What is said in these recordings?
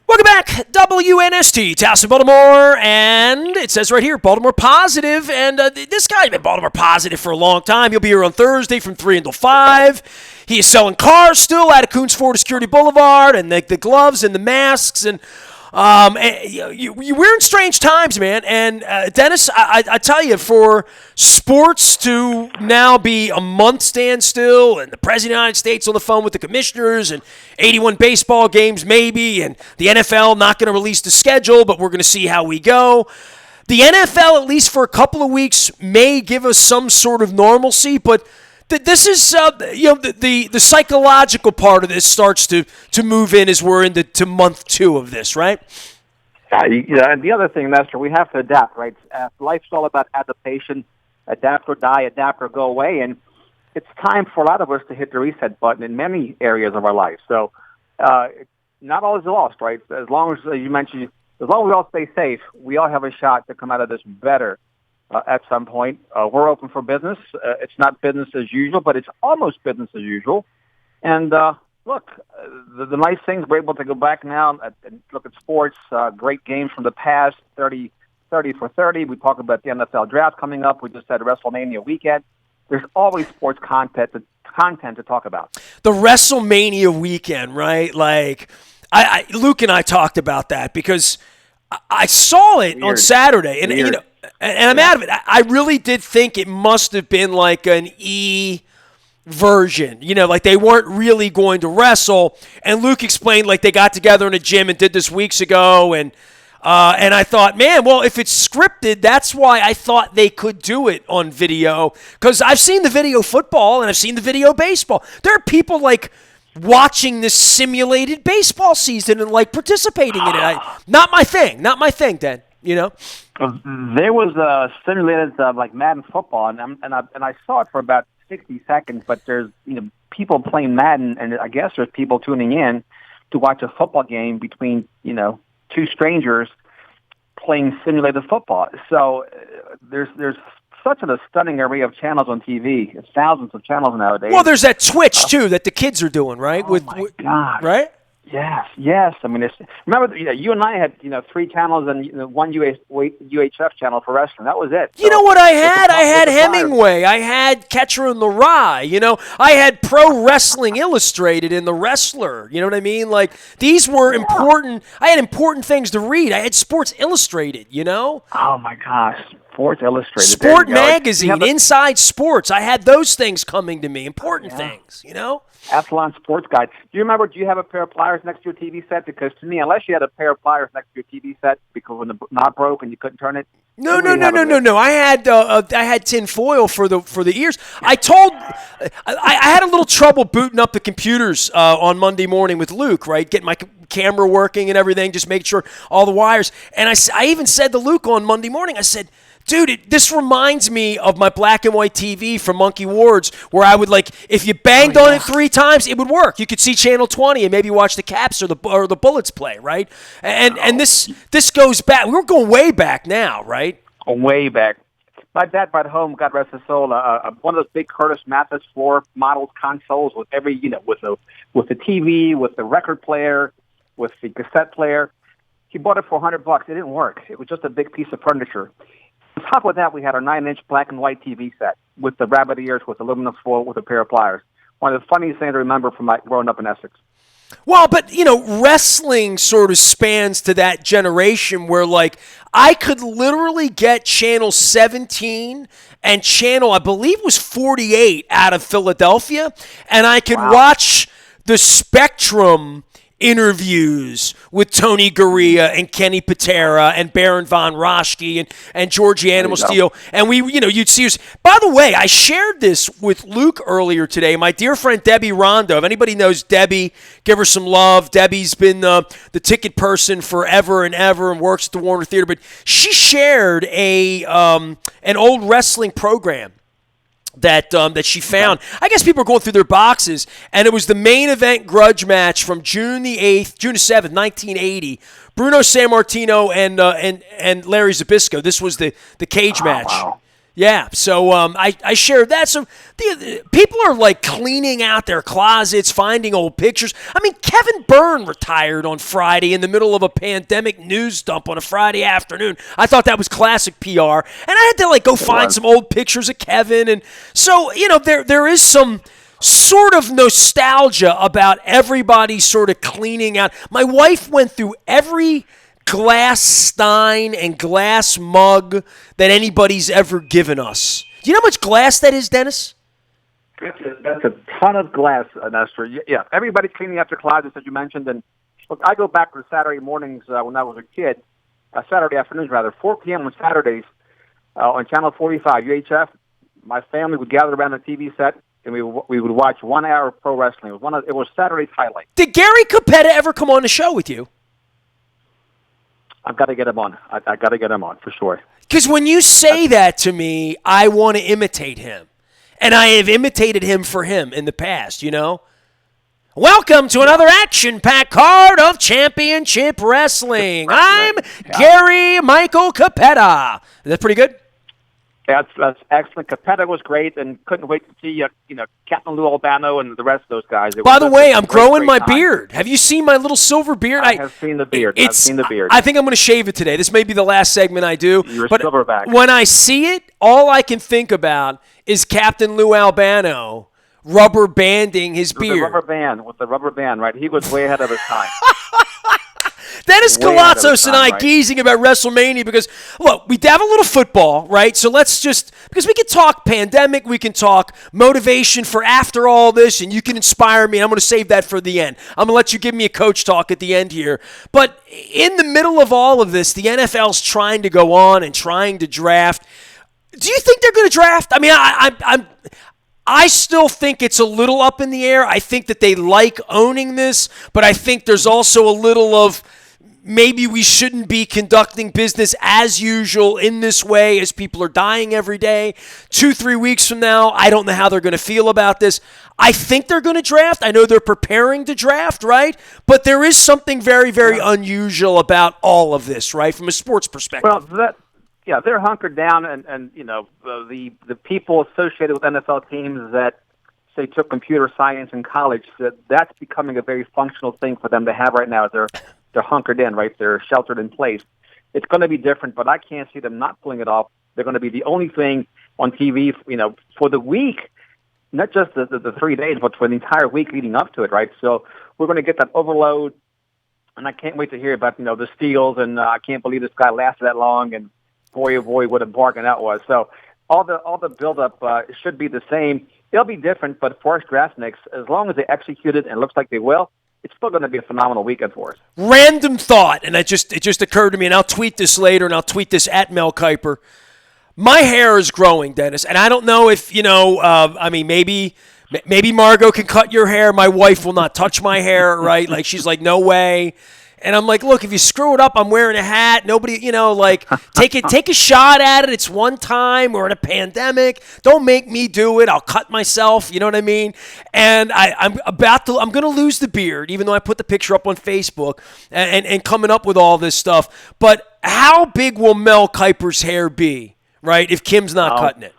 Welcome back, WNST, Towson, Baltimore, and it says right here, Baltimore positive, and this guy's been Baltimore positive for a long time. He'll be here on Thursday from 3 until 5. He is selling cars still out of Coons Ford Security Boulevard, and the gloves and the masks, and we're in strange times, man. And Dennis, I tell you, for sports to now be a month standstill, and the President of the United States on the phone with the commissioners, and 81 baseball games maybe, and the NFL not going to release the schedule, but we're going to see how we go. The NFL, at least for a couple of weeks, may give us some sort of normalcy, but this is, the psychological part of this starts to move in as we're into month 2 of this, right? And the other thing, Nestor, we have to adapt, right? Life's all about adaptation, adapt or die, adapt or go away, and it's time for a lot of us to hit the reset button in many areas of our life. So not all is lost, right? As long as, you mentioned, as long as we all stay safe, we all have a shot to come out of this better. At some point, we're open for business. It's not business as usual, but it's almost business as usual. And look, the nice things, we're able to go back now and look at sports, great games from the past, 30 for 30. We talk about the NFL draft coming up. We just had WrestleMania weekend. There's always sports content to talk about. The WrestleMania weekend, right? Like, Luke and I talked about that because I saw it on Saturday, and you know. And I'm out of it. I really did think it must have been like an E version. You know, like they weren't really going to wrestle. And Luke explained like they got together in a gym and did this weeks ago. And I thought, man, well, if it's scripted, that's why I thought they could do it on video. Because I've seen the video football and I've seen the video baseball. There are people like watching this simulated baseball season and like participating in it. Not my thing, Dan. You know, there was a simulated like Madden football, and I saw it for about 60 seconds. But there's people playing Madden, and I guess there's people tuning in to watch a football game between two strangers playing simulated football. So there's such a stunning array of channels on TV. It's thousands of channels nowadays. Well, there's that Twitch too that the kids are doing, right? Oh my God! Right? Yes. I mean, remember, you and I had 3 channels and one UHF channel for wrestling. That was it. You know what I had? I had Hemingway. I had Catcher in the Rye. I had Pro Wrestling Illustrated in The Wrestler. You know what I mean? Like, these were important. I had important things to read. I had Sports Illustrated, Oh, my gosh. Sports Illustrated. Sport Magazine, Inside Sports. I had those things coming to me. Important things, Athlon Sports Guide. Do you have a pair of pliers next to your TV set? Because to me, unless you had a pair of pliers next to your TV set because when the knob broke and you couldn't turn it. No. I had tin foil for the ears. I had a little trouble booting up the computers on Monday morning with Luke, right? Getting my camera working and everything, just make sure all the wires. And I even said to Luke on Monday morning, I said, dude, this reminds me of my black and white TV from Monkey Ward's, where I would if you banged on it 3 times, it would work. You could see Channel 20 and maybe watch the Caps or the Bullets play, right? And this goes back. We're going way back now, right? Way back. My dad brought home, God rest his soul, one of those big Curtis Mathes floor model consoles with every, with the TV, with the record player, with the cassette player. He bought it for $100. It didn't work. It was just a big piece of furniture. On top of that, we had our 9-inch black and white TV set with the rabbit ears, with aluminum foil, with a pair of pliers. One of the funniest things I remember from growing up in Essex. Well, but, wrestling sort of spans to that generation where, I could literally get Channel 17 and Channel, I believe, was 48 out of Philadelphia, and I could watch the Spectrum interviews with Tony Gurria and Kenny Patera and Baron von Raschke and Georgie Animal Steel. And you'd see us. By the way, I shared this with Luke earlier today. My dear friend Debbie Rondo. If anybody knows Debbie, give her some love. Debbie's been the ticket person forever and ever and works at the Warner Theater. But she shared an old wrestling program that she found. I guess people are going through their boxes, and it was the main event grudge match from June the 7th, 1980. Bruno Sammartino and Larry Zbyszko. This was the cage match. Wow. Yeah, so I shared that. So people are like cleaning out their closets, finding old pictures. I mean, Kevin Byrne retired on Friday in the middle of a pandemic news dump on a Friday afternoon. I thought that was classic PR, and I had to like go find some old pictures of Kevin, and so there is some sort of nostalgia about everybody sort of cleaning out. My wife went through every glass stein and glass mug that anybody's ever given us. Do you know how much glass that is, Dennis? That's a ton of glass, Nestor. Yeah, everybody cleaning out their closets, as you mentioned. And look, I go back to Saturday mornings when I was a kid, Saturday afternoons rather, 4 p.m. on Saturdays on Channel 45, UHF. My family would gather around the TV set, and we would watch 1 hour of pro wrestling. It was Saturday's highlight. Did Gary Capetta ever come on the show with you? I've got to get him on. I got to get him on for sure. Because when you say that to me, I want to imitate him. And I have imitated him for him in the past, Welcome to another action-packed card of Championship Wrestling. I'm Gary Michael Capetta. Is that pretty good? That's excellent. Capetta was great, and couldn't wait to see Captain Lou Albano and the rest of those guys. By the way, I'm growing my beard. Have you seen my little silver beard? I have seen the beard. I've seen the beard. I think I'm going to shave it today. This may be the last segment I do. You're a but silverback. When I see it, all I can think about is Captain Lou Albano rubber banding his beard. With the rubber band, right? He was way ahead of his time. Dennis Koulatsos and I geezing about WrestleMania because, look, we have a little football, right? So let's because we can talk pandemic, we can talk motivation for after all this, and you can inspire me. I'm going to save that for the end. I'm going to let you give me a coach talk at the end here. But in the middle of all of this, the NFL's trying to go on and trying to draft. Do you think they're going to draft? I mean, I still think it's a little up in the air. I think that they like owning this, but I think there's also a little of maybe we shouldn't be conducting business as usual in this way as people are dying every day. 2-3 weeks from now, I don't know how they're going to feel about this. I think they're going to draft. I know they're preparing to draft, right? But there is something very, very unusual about all of this, right, from a sports perspective. Well, they're hunkered down, and the people associated with NFL teams that say took computer science in college, that's becoming a very functional thing for them to have right now. They're hunkered in, right? They're sheltered in place. It's going to be different, but I can't see them not pulling it off. They're going to be the only thing on TV, for the week, not just the 3 days, but for the entire week leading up to it, right? So we're going to get that overload, and I can't wait to hear about, the steals, and I can't believe this guy lasted that long, and boy, oh boy, what a bargain that was. So all the build-up should be the same. It'll be different, but for us draftniks, as long as they execute it, and it looks like they will, it's still going to be a phenomenal weekend for us. Random thought, and it just occurred to me, and I'll tweet this later, and I'll tweet this at Mel Kiper. My hair is growing, Dennis, and I don't know if, maybe Margot can cut your hair. My wife will not touch my hair, right? Like, she's like, no way. And I'm like, look, if you screw it up, I'm wearing a hat. Nobody, take a shot at it. It's one time. We're in a pandemic. Don't make me do it. I'll cut myself. You know what I mean? And I'm going to lose the beard, even though I put the picture up on Facebook and coming up with all this stuff. But how big will Mel Kiper's hair be, right, if Kim's not cutting it?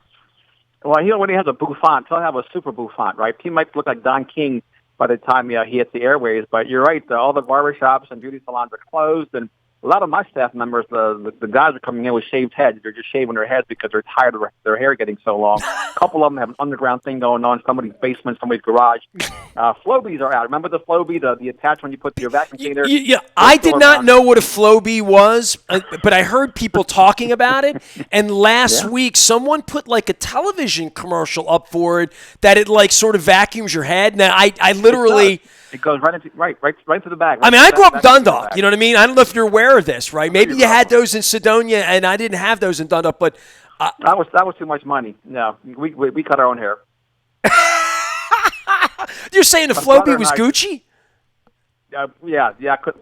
Well, he already has a bouffant. He'll have a super bouffant, right? He might look like Don King by the time he hits the airways. But you're right, all the barbershops and beauty salons are closed, and a lot of my staff members, the guys are coming in with shaved heads. They're just shaving their heads because they're tired of their hair getting so long. A couple of them have an underground thing going on, somebody's basement, somebody's garage. Flowbees are out. Remember the Flowbee, the attachment you put to your vacuum cleaner? Yeah, I did not know what a Flowbee was, but I heard people talking about it. And last week, someone put like a television commercial up for it that it like sort of vacuums your head. Now, I literally... It goes right into the bag. I mean, I grew up in Dundalk. You know what I mean? I don't know if you're aware of this, right? Maybe you had those in Sedonia, and I didn't have those in Dundalk. But that was too much money. No, we cut our own hair. You're saying the Flowbee was Gucci? Yeah.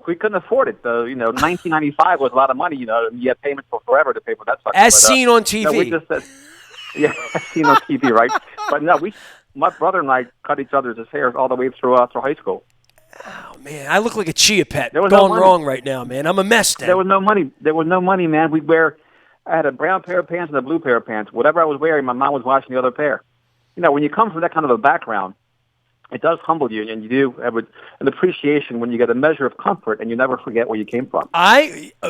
We couldn't afford it. 1995 was a lot of money. You had payments for forever to pay for that stuff. As seen on TV. No, we just said, as seen on TV, right? But no, my brother and I cut each other's hairs all the way through high school. Oh man, I look like a chia pet. Going wrong right now, man. I'm a mess. Then. There was no money. There was no money, man. We'd wear I had a brown pair of pants and a blue pair of pants. Whatever I was wearing, my mom was washing the other pair. When you come from that kind of a background, it does humble you, and you do have an appreciation when you get a measure of comfort, and you never forget where you came from.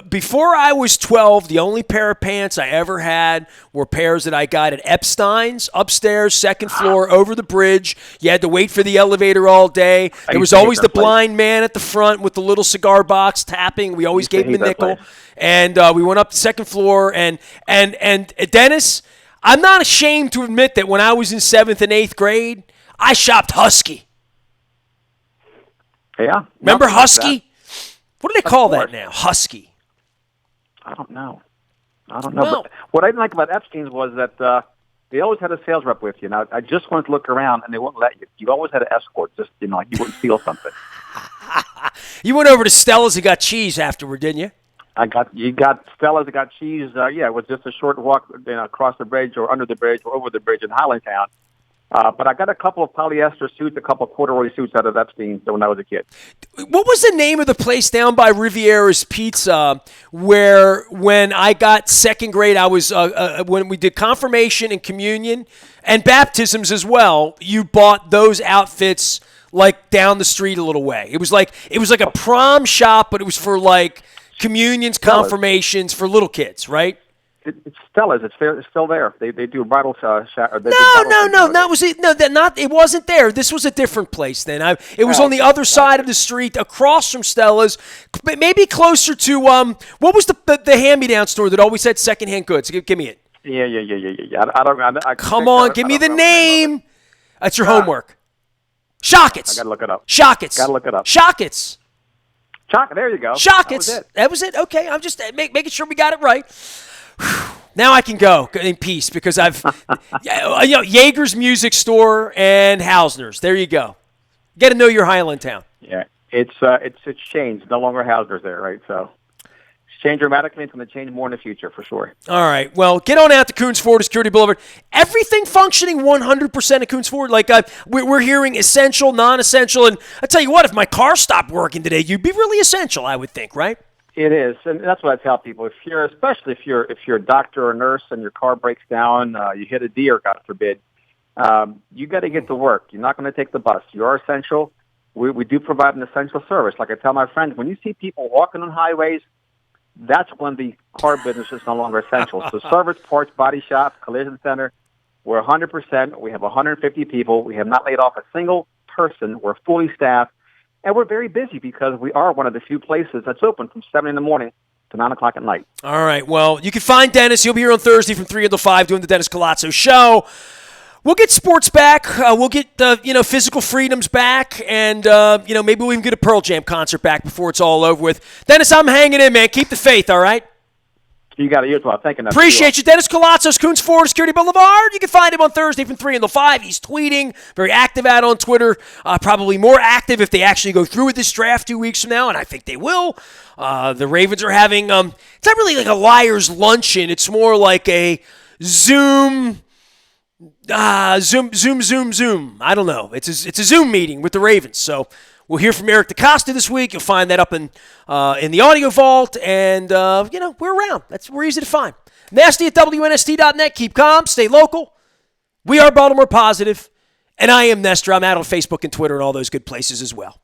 Before I was 12, the only pair of pants I ever had were pairs that I got at Epstein's, upstairs, second floor, over the bridge. You had to wait for the elevator all day. There was always the blind man at the front with the little cigar box tapping. We always gave him a nickel. And we went up the second floor, and Dennis, I'm not ashamed to admit that when I was in 7th and 8th grade, I shopped Husky. Yeah. Remember Husky? What do they call that now? Husky. I don't know. Well, but what I didn't like about Epstein's was that they always had a sales rep with you. Now, I just wanted to look around, and they wouldn't let you. You always had an escort, just, like you wouldn't steal something. You went over to Stella's and got cheese afterward, didn't you? You got Stella's, I got cheese. It was just a short walk across the bridge or under the bridge or over the bridge in Highlandtown. But I got a couple of polyester suits, a couple of corduroy suits out of Epstein's when I was a kid. What was the name of the place down by Riviera's Pizza where when I got second grade, I was when we did confirmation and communion and baptisms as well, you bought those outfits like down the street a little way. It was like a prom shop, but it was for like communions, confirmations for little kids, right? It's Stella's. It's still there. They do bridal shower. No. That was it. No, it wasn't there. This was a different place then. It was on the other side of the street, across from Stella's, maybe closer to what was the hand-me-down store that always had secondhand goods? Give me it. Yeah. I Come on, give me the name. That's your homework. Shockets. I gotta look it up. Shockets. Gotta look it up. Shockets. There you go. Shockets. That was it. Okay, I'm just making sure we got it right. Now I can go in peace because I've Jaeger's Music Store and Hausner's. There you go. Get to know your Highlandtown. Yeah, it's changed. No longer Hausner's there, right? So it's changed dramatically. It's going to change more in the future for sure. All right. Well, get on out to Coons Ford Security Boulevard. Everything functioning 100% at Coons Ford. Like we're hearing essential, non-essential, and I tell you what, if my car stopped working today, you'd be really essential, I would think, right? It is, and that's what I tell people. Especially if you're a doctor or a nurse and your car breaks down, you hit a deer, God forbid, you got to get to work. You're not going to take the bus. You are essential. We do provide an essential service. Like I tell my friends, when you see people walking on highways, that's when the car business is no longer essential. So service, parts, body shop, collision center, we're 100%. We have 150 people. We have not laid off a single person. We're fully staffed. And we're very busy because we are one of the few places that's open from 7 in the morning to 9 o'clock at night. All right. Well, you can find Dennis. He'll be here on Thursday from 3 until 5 doing the Dennis Koulatsos Show. We'll get sports back. We'll get physical freedoms back, and maybe we'll even get a Pearl Jam concert back before it's all over with. Dennis, I'm hanging in, man. Keep the faith. All right. You got it. You're well. Thank you. Appreciate you. Dennis Koulatsos, Coons Ford Security Boulevard. You can find him on Thursday from 3 until 5. He's tweeting, very active out on Twitter, probably more active if they actually go through with this draft 2 weeks from now, and I think they will. The Ravens are having, it's not really like a liar's luncheon. It's more like a Zoom. Zoom. I don't know. It's a Zoom meeting with the Ravens. So we'll hear from Eric DeCosta this week. You'll find that up in the audio vault, and we're around. We're easy to find. Nasty at WNST.net. Keep calm. Stay local. We are Baltimore Positive, and I am Nestor. I'm out on Facebook and Twitter and all those good places as well.